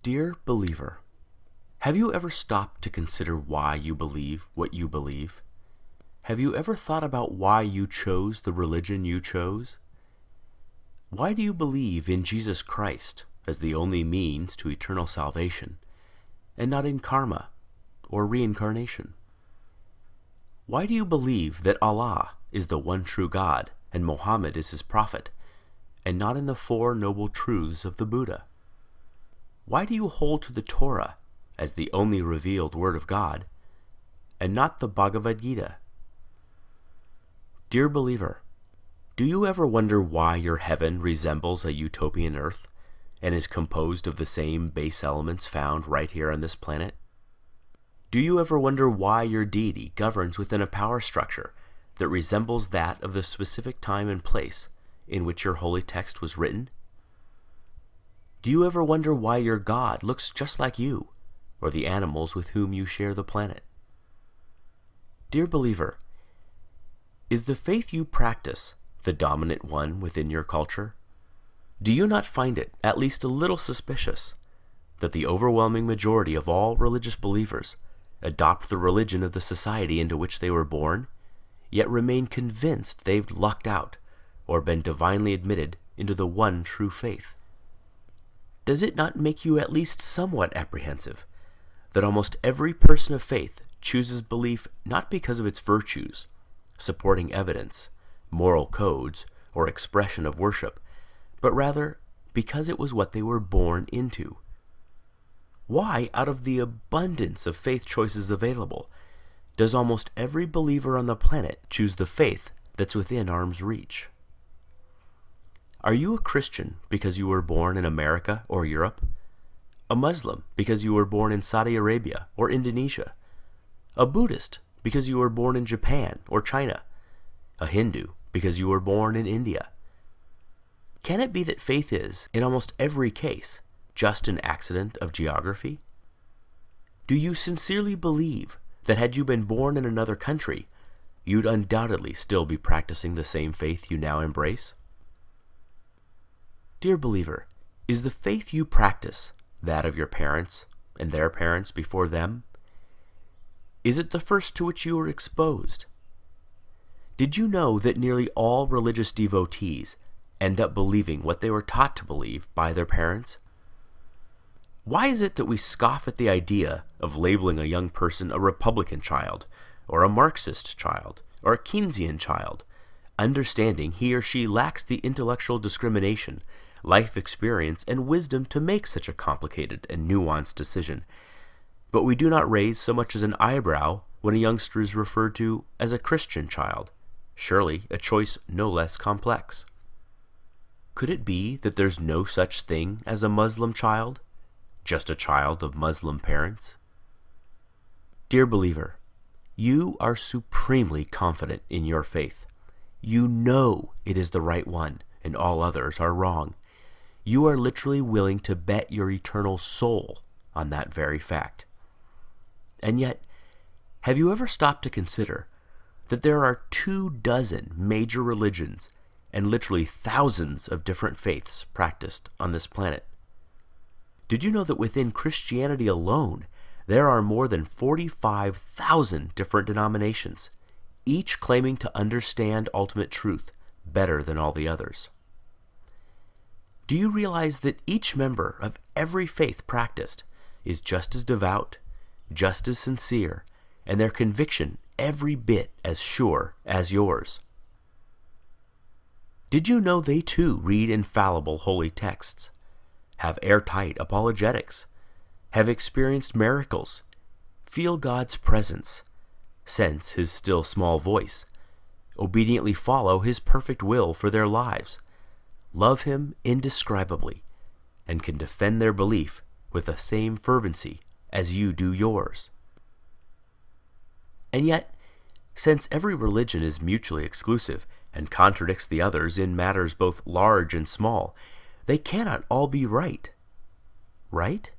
Dear believer, have you ever stopped to consider why you believe what you believe? Have you ever thought about why you chose the religion you chose? Why do you believe in Jesus Christ as the only means to eternal salvation, and not in karma or reincarnation? Why do you believe that Allah is the one true God and Muhammad is his prophet, and not in the Four Noble Truths of the Buddha? Why do you hold to the Torah as the only revealed Word of God, and not the Bhagavad Gita? Dear believer, do you ever wonder why your heaven resembles a utopian earth, and is composed of the same base elements found right here on this planet? Do you ever wonder why your deity governs within a power structure that resembles that of the specific time and place in which your holy text was written? Do you ever wonder why your God looks just like you, or the animals with whom you share the planet? Dear believer, is the faith you practice the dominant one within your culture? Do you not find it at least a little suspicious that the overwhelming majority of all religious believers adopt the religion of the society into which they were born, yet remain convinced they've lucked out or been divinely admitted into the one true faith? Does it not make you at least somewhat apprehensive that almost every person of faith chooses belief not because of its virtues, supporting evidence, moral codes, or expression of worship, but rather because it was what they were born into? Why, out of the abundance of faith choices available, does almost every believer on the planet choose the faith that's within arm's reach? Are you a Christian because you were born in America or Europe? A Muslim because you were born in Saudi Arabia or Indonesia? A Buddhist because you were born in Japan or China? A Hindu because you were born in India? Can it be that faith is, in almost every case, just an accident of geography? Do you sincerely believe that had you been born in another country, you'd undoubtedly still be practicing the same faith you now embrace? Dear believer, is the faith you practice that of your parents and their parents before them? Is it the first to which you were exposed? Did you know that nearly all religious devotees end up believing what they were taught to believe by their parents? Why is it that we scoff at the idea of labeling a young person a Republican child, or a Marxist child, or a Keynesian child, understanding he or she lacks the intellectual discrimination, life experience, and wisdom to make such a complicated and nuanced decision, but we do not raise so much as an eyebrow when a youngster is referred to as a Christian child, surely a choice no less complex? Could it be that there's no such thing as a Muslim child, just a child of Muslim parents? Dear believer, you are supremely confident in your faith. You know it is the right one, and all others are wrong. You are literally willing to bet your eternal soul on that very fact. And yet, have you ever stopped to consider that there are 24 major religions and literally thousands of different faiths practiced on this planet? Did you know that within Christianity alone, there are more than 45,000 different denominations, each claiming to understand ultimate truth better than all the others? Do you realize that each member of every faith practiced is just as devout, just as sincere, and their conviction every bit as sure as yours? Did you know they too read infallible holy texts, have airtight apologetics, have experienced miracles, feel God's presence, sense His still small voice, obediently follow His perfect will for their lives, love Him indescribably, and can defend their belief with the same fervency as you do yours? And yet, since every religion is mutually exclusive and contradicts the others in matters both large and small, they cannot all be right. Right?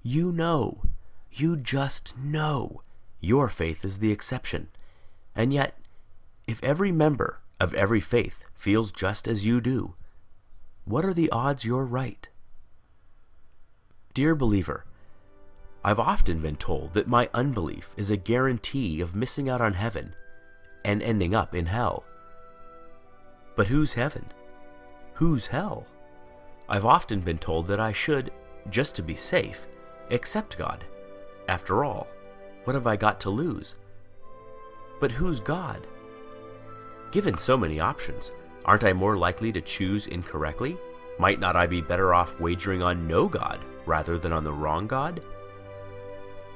You know, you just know, your faith is the exception. And yet, if every member of every faith feels just as you do, what are the odds you're right? Dear believer, I've often been told that my unbelief is a guarantee of missing out on heaven and ending up in hell. But who's heaven? Who's hell? I've often been told that I should, just to be safe, accept God. After all, what have I got to lose? But who's God? Given so many options, aren't I more likely to choose incorrectly? Might not I be better off wagering on no God rather than on the wrong God?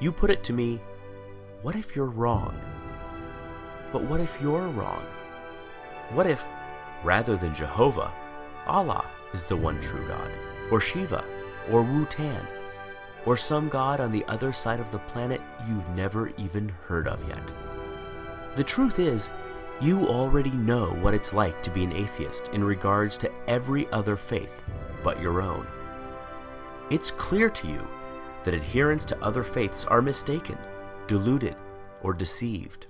You put it to me, what if you're wrong? But what if you're wrong? What if, rather than Jehovah, Allah is the one true God, or Shiva, or Wu-Tan, or some god on the other side of the planet you've never even heard of yet? The truth is, you already know what it's like to be an atheist in regards to every other faith but your own. It's clear to you that adherents to other faiths are mistaken, deluded, or deceived,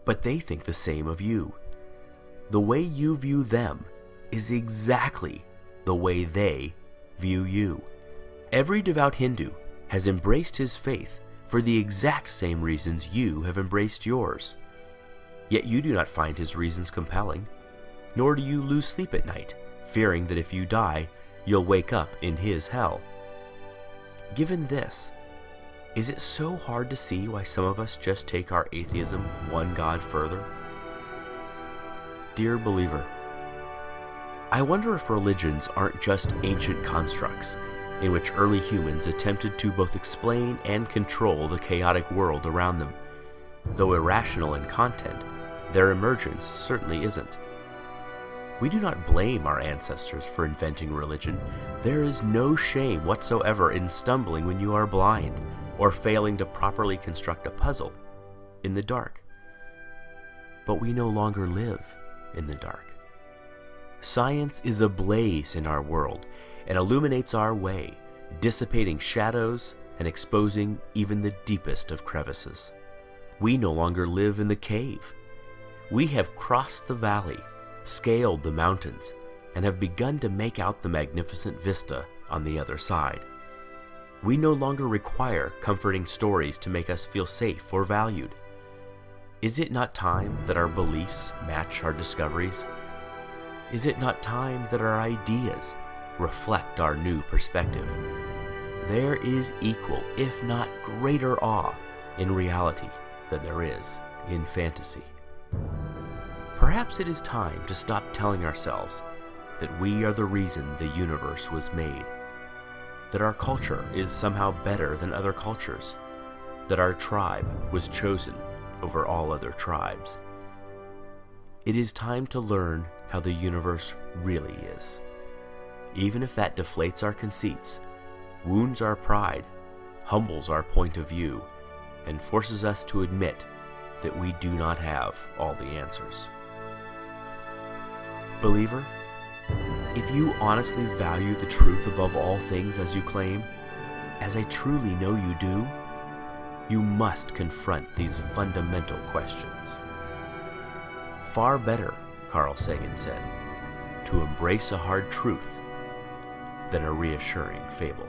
but they think the same of you. The way you view them is exactly the way they view you. Every devout Hindu has embraced his faith for the exact same reasons you have embraced yours. Yet you do not find his reasons compelling, nor do you lose sleep at night, fearing that if you die, you'll wake up in his hell. Given this, is it so hard to see why some of us just take our atheism one God further? Dear believer, I wonder if religions aren't just ancient constructs in which early humans attempted to both explain and control the chaotic world around them. Though irrational in content, their emergence certainly isn't. We do not blame our ancestors for inventing religion. There is no shame whatsoever in stumbling when you are blind, or failing to properly construct a puzzle in the dark. But we no longer live in the dark. Science is ablaze in our world and illuminates our way, dissipating shadows and exposing even the deepest of crevices. We no longer live in the cave. We have crossed the valley, scaled the mountains, and have begun to make out the magnificent vista on the other side. We no longer require comforting stories to make us feel safe or valued. Is it not time that our beliefs match our discoveries? Is it not time that our ideas reflect our new perspective? There is equal, if not greater awe in reality than there is in fantasy. Perhaps it is time to stop telling ourselves that we are the reason the universe was made, that our culture is somehow better than other cultures, that our tribe was chosen over all other tribes. It is time to learn how the universe really is, even if that deflates our conceits, wounds our pride, humbles our point of view, and forces us to admit that we do not have all the answers. Believer, if you honestly value the truth above all things as you claim, as I truly know you do, you must confront these fundamental questions. Far better, Carl Sagan said, to embrace a hard truth than a reassuring fable.